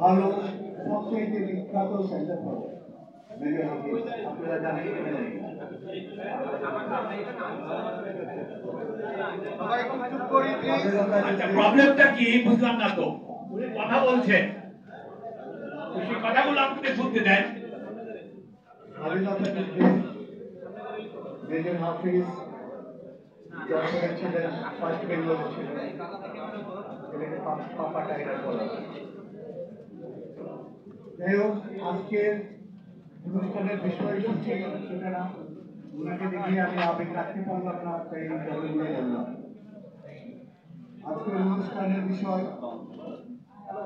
ভালো সবচেয়ে বিখ্যাত সেন্টার হবে আপনারা জানেন। প্রবলেমটা কি বুঝলাম না তো, উনি কথা বলছেন, সেই কথাগুলো আপনি শুনতে দেন। স্বাধীনতা যুদ্ধে মেজর হাফিজ যশোরে ছিলেন, ফার্স্ট বেঙ্গলে ছিলেন, এটাকে পাপা টাইগার বলা। যাই হোক, আজকের অনুষ্ঠানের বিষয়সূচি সেটা না, ওনাকে দেখে আমি আবেগ রাখতে পারলাম না, তাই বলে বললাম। আজকের অনুষ্ঠানের বিষয়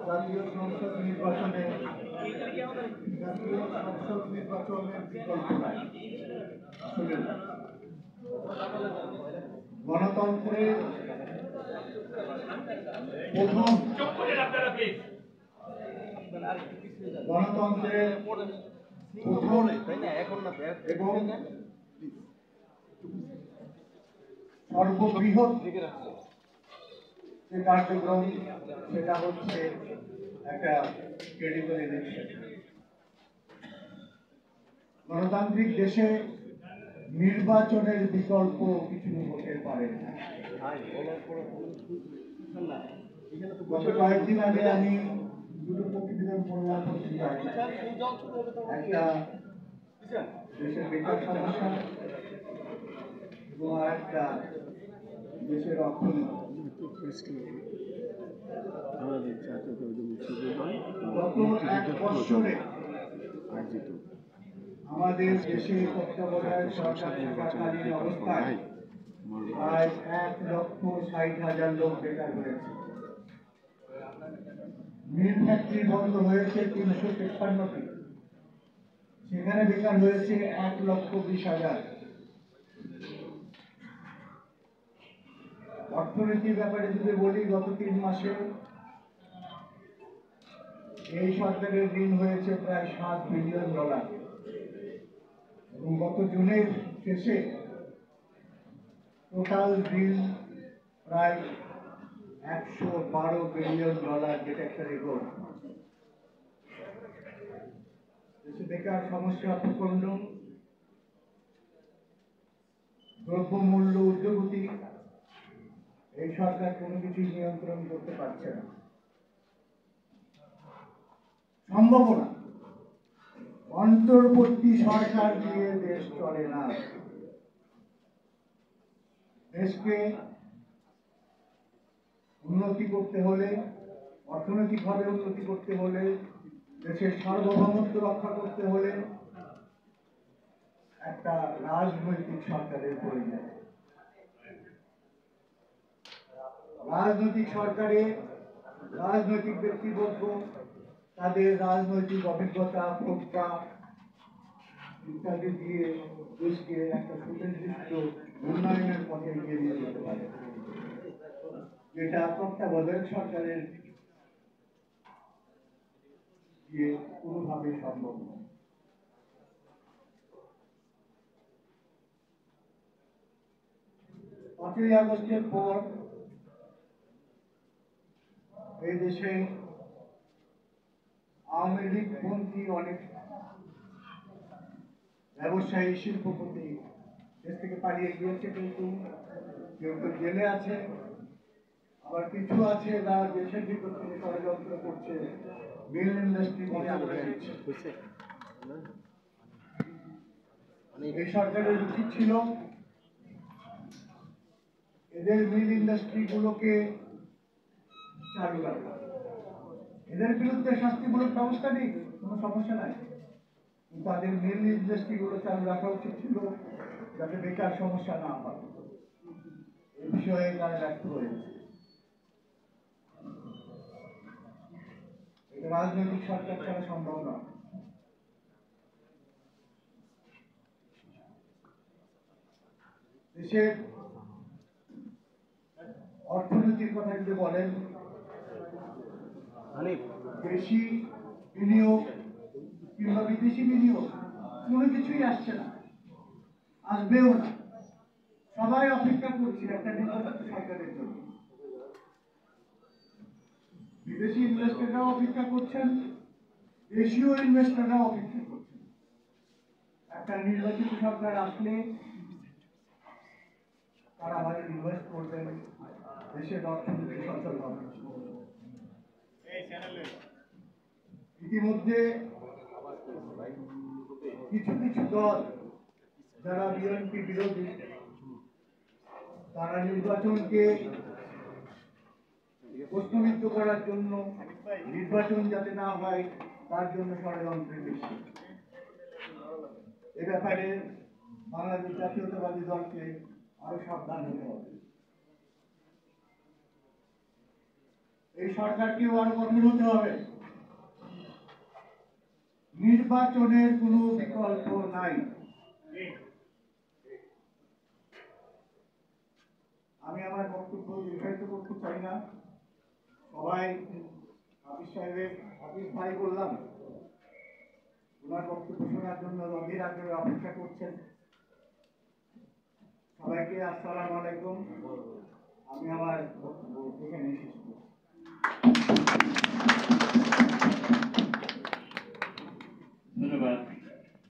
জাতীয় সংসদ নির্বাচনের বিকল্প নাই। গণতন্ত্রের প্রথম এবং সর্ববৃহৎ যে কার্যক্রম সেটা হচ্ছে একটা ক্রেডিবল ইলেকশন। গণতান্ত্রিক দেশে নির্বাচনের বিকল্প কিছু হতে পারে না। গত কয়েকদিন আগে আমি দুটো প্রতিবেদন পড়লাম পত্রিকায়, একটা দেশের বেকার সমস্যা এবং আর একটা দেশের অর্থনীতি। গত এক বছরে আমাদের দেশে তত্ত্বাবধায়ক সরকার থাকাকালীন অবস্থায় প্রায় 1,60,000 লোক বেকার হয়েছে। মিল ফ্যাক্টরি বন্ধ হয়েছে 353টি, সেখানে বেকার হয়েছে 1,20,000। অর্থনীতির ব্যাপারে যদি বলি, গত 3 মাসে এই সরকারের ঋণ হয়েছে প্রায় $7 বিলিয়ন এবং গত জুনের শেষে টোটাল ঋণ প্রায় $112 বিলিয়ন, যেটা একটা রেকর্ড। দেশে বেকার সমস্যা প্রচন্ড, দ্রব্যমূল্য ঊর্ধ্বগতি, এই সরকার কোনো কিছুই নিয়ন্ত্রণ করতে পারছে না। সম্ভাবনা অন্তর্বর্তী সরকার দিয়ে দেশ চলে না। দেশকে উন্নতি করতে হলে, অর্থনৈতিকভাবে উন্নতি করতে হলে, দেশের সার্বভৌমত্ব রক্ষা করতে হলে একটা রাজনৈতিক সরকারের প্রয়োজন। রাজনৈতিক সরকারে রাজনৈতিক ব্যক্তিবর্গ তাদের রাজনৈতিক অভিজ্ঞতা, প্রজ্ঞা ইত্যাদি দিয়ে দেশকে একটা সুনির্দিষ্ট উন্নয়নের পথে এগিয়ে নিয়ে যেতে পারে, যেটা তত্ত্বাবধায়ক সরকারের দিয়ে কোনোভাবে সম্ভব নয়। 5ই আগস্টের পর এই দেশে আওয়ামী লীগ পন্থী অনেক ব্যবসায়ী, শিল্পপতি দেশ থেকে পালিয়ে গিয়েছে, কিন্তু কেউ কেউ জেলে আছে, আবার কিছু আছে যারা দেশের ভিতর থেকে ষড়যন্ত্র করছে, মিল ইন্ডাস্ট্রি দিচ্ছে। এই সরকারের উচিত ছিল এদের মিল ইন্ডাস্ট্রি গুলোকে চালু রাখা। এদের বিরুদ্ধে শাস্তিমূলক ব্যবস্থা নেই, কোনো সমস্যা নাই, কিন্তু তাদের মিল ইন্ডাস্ট্রি গুলো চালু রাখা উচিত ছিল, যাতে বেকার সমস্যা না হয়। এই বিষয়ে তারা ব্যর্থ হয়েছে। এটা রাজনৈতিক সরকার ছাড়া সম্ভব নয়। দেশের অর্থনীতির কথা যদি বলেন, দেশি বিনিয়োগ কিংবা বিদেশি বিনিয়োগ কোনো কিছুই আসছে না, আসবেও না। সবাই অপেক্ষা করছে একটা নির্বাচিত সরকারের জন্য। বিদেশি ইনভেস্টররাও অপেক্ষা করছেন, দেশীয় ইনভেস্টররাও অপেক্ষা করছেন। একটা নির্বাচিত সরকার আসলে তারা হয়তো ইনভেস্ট করবেন, দেশের অর্থনীতি সচল হবে। ইতিমধ্যে কিছু কিছু দল যারা বিএনপি বিরোধী, তারা নির্বাচনকে প্রশ্নবিদ্ধ করার জন্য, নির্বাচন যাতে না হয় তার জন্য ষড়যন্ত্রের বেশি। এ ব্যাপারে বাংলাদেশ জাতীয়তাবাদী দলকে আরো সাবধান হতে হবে। এই সরকারকেও আরো কঠোর হতে হবে। নির্বাচনের কোনো বিকল্প নাই। আমি আমার বক্তব্য দীর্ঘায়িত করতে চাই না। সবাই হাফিজ ভাই বললাম, ওনার বক্তব্য শোনার জন্য অধীর আগ্রহে অপেক্ষা করছেন। সবাইকে আসসালামু আলাইকুম। আমি আমার বক্তব্য এখানে শেষ করছি।